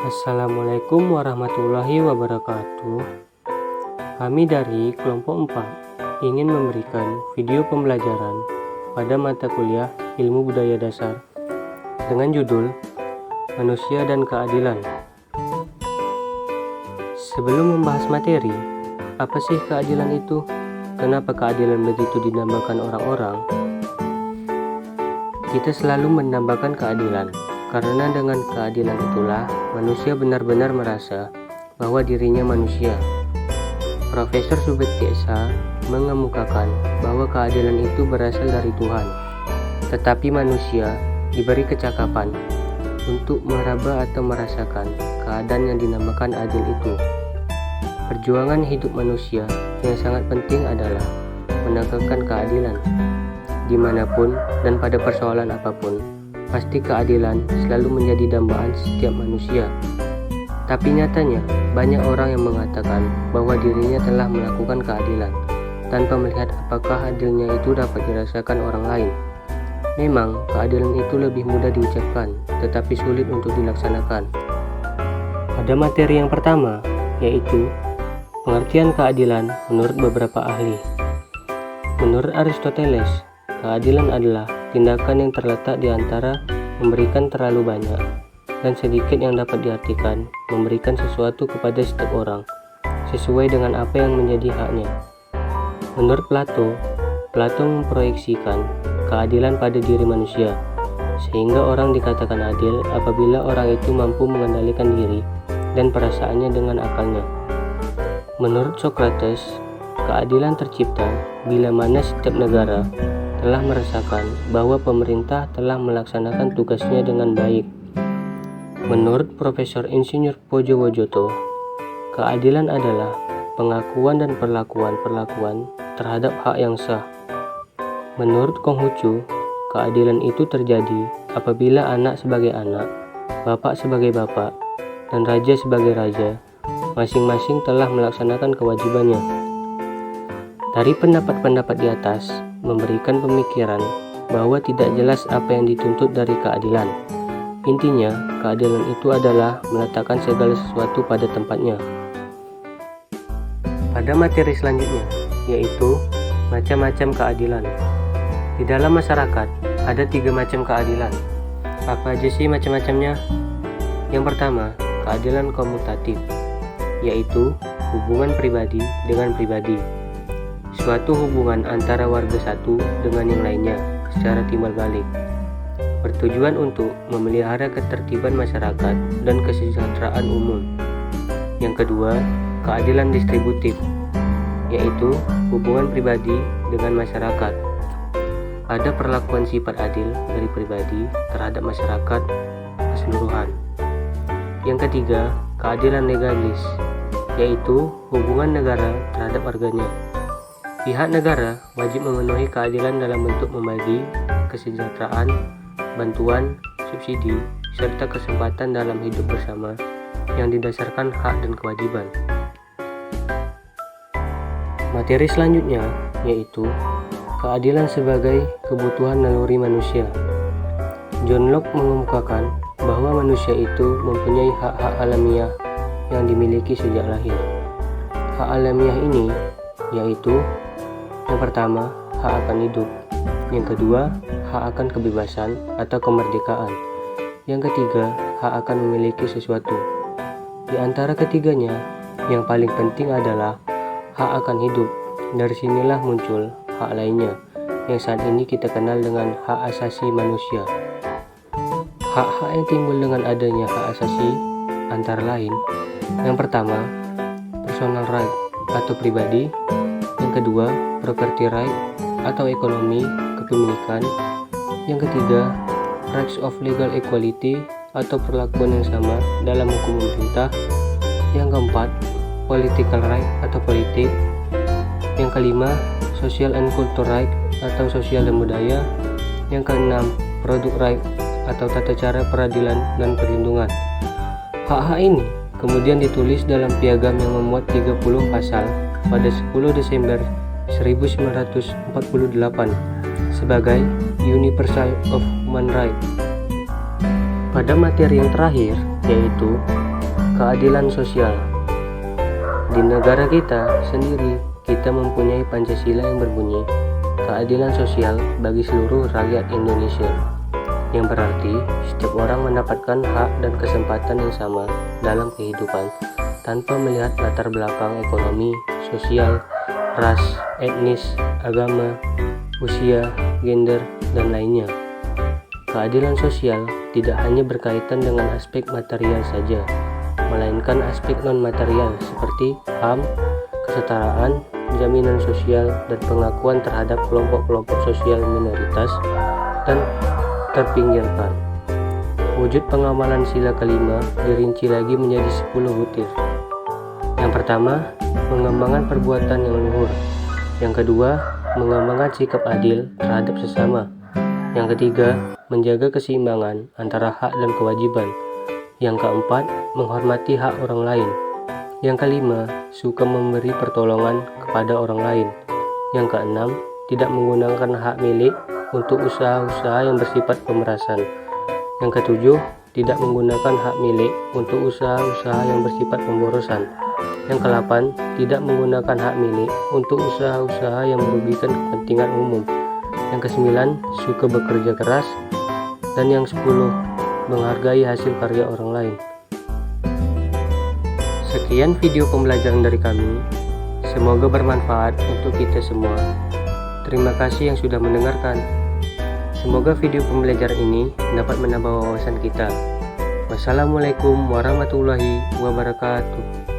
Assalamualaikum warahmatullahi wabarakatuh. Kami dari kelompok 4 ingin memberikan video pembelajaran pada mata kuliah Ilmu Budaya Dasar dengan judul Manusia dan Keadilan. Sebelum membahas materi, apa sih keadilan itu? Kenapa keadilan begitu dinamakan orang-orang? Kita selalu menambahkan keadilan, karena dengan keadilan itulah manusia benar-benar merasa bahwa dirinya manusia. Profesor Subekti Esa mengemukakan bahwa keadilan itu berasal dari Tuhan, tetapi manusia diberi kecakapan untuk meraba atau merasakan keadaan yang dinamakan adil itu. Perjuangan hidup manusia yang sangat penting adalah menegakkan keadilan. Dimanapun dan pada persoalan apapun, pasti keadilan selalu menjadi dambaan setiap manusia. Tapi nyatanya, banyak orang yang mengatakan bahwa dirinya telah melakukan keadilan, tanpa melihat apakah adilnya itu dapat dirasakan orang lain. Memang, keadilan itu lebih mudah diucapkan, tetapi sulit untuk dilaksanakan. Pada materi yang pertama, yaitu pengertian keadilan menurut beberapa ahli. Menurut Aristoteles, keadilan adalah tindakan yang terletak di antara memberikan terlalu banyak dan sedikit yang dapat diartikan memberikan sesuatu kepada setiap orang sesuai dengan apa yang menjadi haknya. Menurut Plato memproyeksikan keadilan pada diri manusia, sehingga orang dikatakan adil apabila orang itu mampu mengendalikan diri dan perasaannya dengan akalnya. Menurut Socrates, keadilan tercipta bila mana setiap negara telah merasakan bahwa pemerintah telah melaksanakan tugasnya dengan baik. Menurut Profesor Insinyur Pojowojoto, keadilan adalah pengakuan dan perlakuan terhadap hak yang sah. Menurut Konghucu, keadilan itu terjadi apabila anak sebagai anak, bapak sebagai bapak, dan raja sebagai raja, masing-masing telah melaksanakan kewajibannya. Dari pendapat-pendapat di atas, memberikan pemikiran bahwa tidak jelas apa yang dituntut dari keadilan. Intinya, keadilan itu adalah meletakkan segala sesuatu pada tempatnya. Pada materi selanjutnya, yaitu macam-macam keadilan. Di dalam masyarakat, ada 3 macam keadilan. Apa aja sih macam-macamnya? Yang pertama, keadilan komutatif, yaitu hubungan pribadi dengan pribadi. Suatu hubungan antara warga satu dengan yang lainnya secara timbal balik, bertujuan untuk memelihara ketertiban masyarakat dan kesejahteraan umum. Yang kedua, keadilan distributif, yaitu hubungan pribadi dengan masyarakat. Ada perlakuan sifat adil dari pribadi terhadap masyarakat keseluruhan. Yang ketiga, keadilan legalis, yaitu hubungan negara terhadap warganya. Pihak negara wajib memenuhi keadilan dalam bentuk membagi kesejahteraan, bantuan, subsidi, serta kesempatan dalam hidup bersama yang didasarkan hak dan kewajiban. Materi selanjutnya yaitu keadilan sebagai kebutuhan naluri manusia. John Locke mengemukakan bahwa manusia itu mempunyai hak-hak alamiah yang dimiliki sejak lahir. Hak alamiah ini yaitu yang pertama, hak akan hidup. Yang kedua, hak akan kebebasan atau kemerdekaan. Yang ketiga, hak akan memiliki sesuatu. Di antara ketiganya, yang paling penting adalah hak akan hidup. Dari sinilah muncul hak lainnya, yang saat ini kita kenal dengan hak asasi manusia. Hak-hak yang timbul dengan adanya hak asasi antara lain, yang pertama, personal right atau pribadi. Yang kedua, property right atau ekonomi kepemilikan. Yang ketiga, rights of legal equality atau perlakuan yang sama dalam hukum pemerintah. Yang keempat, political right atau politik. Yang kelima, social and cultural right atau sosial dan budaya. Yang keenam, product right atau tata cara peradilan dan perlindungan. Hak-hak ini kemudian ditulis dalam piagam yang memuat 30 pasal pada 10 Desember 1948 sebagai Universal of Human Rights. Pada materi yang terakhir, yaitu Keadilan sosial. Di negara kita sendiri, kita mempunyai Pancasila yang berbunyi keadilan sosial bagi seluruh rakyat Indonesia, yang berarti setiap orang mendapatkan hak dan kesempatan yang sama dalam kehidupan tanpa melihat latar belakang ekonomi, sosial, ras, etnis, agama, usia, gender, dan lainnya. Keadilan sosial tidak hanya berkaitan dengan aspek material saja, melainkan aspek non-material seperti HAM, kesetaraan, jaminan sosial, dan pengakuan terhadap kelompok-kelompok sosial minoritas dan terpinggirkan. Wujud pengamalan sila kelima dirinci lagi menjadi 10 butir. Yang pertama, mengembangkan perbuatan yang luhur. Yang kedua, mengembangkan sikap adil terhadap sesama. Yang ketiga, menjaga keseimbangan antara hak dan kewajiban. Yang keempat, menghormati hak orang lain. Yang kelima, suka memberi pertolongan kepada orang lain. Yang keenam, tidak menggunakan hak milik untuk usaha-usaha yang bersifat pemerasan. Yang ketujuh, tidak menggunakan hak milik untuk usaha-usaha yang bersifat pemborosan. Yang kedelapan, tidak menggunakan hak milik untuk usaha-usaha yang merugikan kepentingan umum. Yang kesembilan, suka bekerja keras. Dan yang 10, menghargai hasil karya orang lain. Sekian video pembelajaran dari kami. Semoga bermanfaat untuk kita semua. Terima kasih yang sudah mendengarkan. Semoga video pembelajaran ini dapat menambah wawasan kita. Wassalamualaikum warahmatullahi wabarakatuh.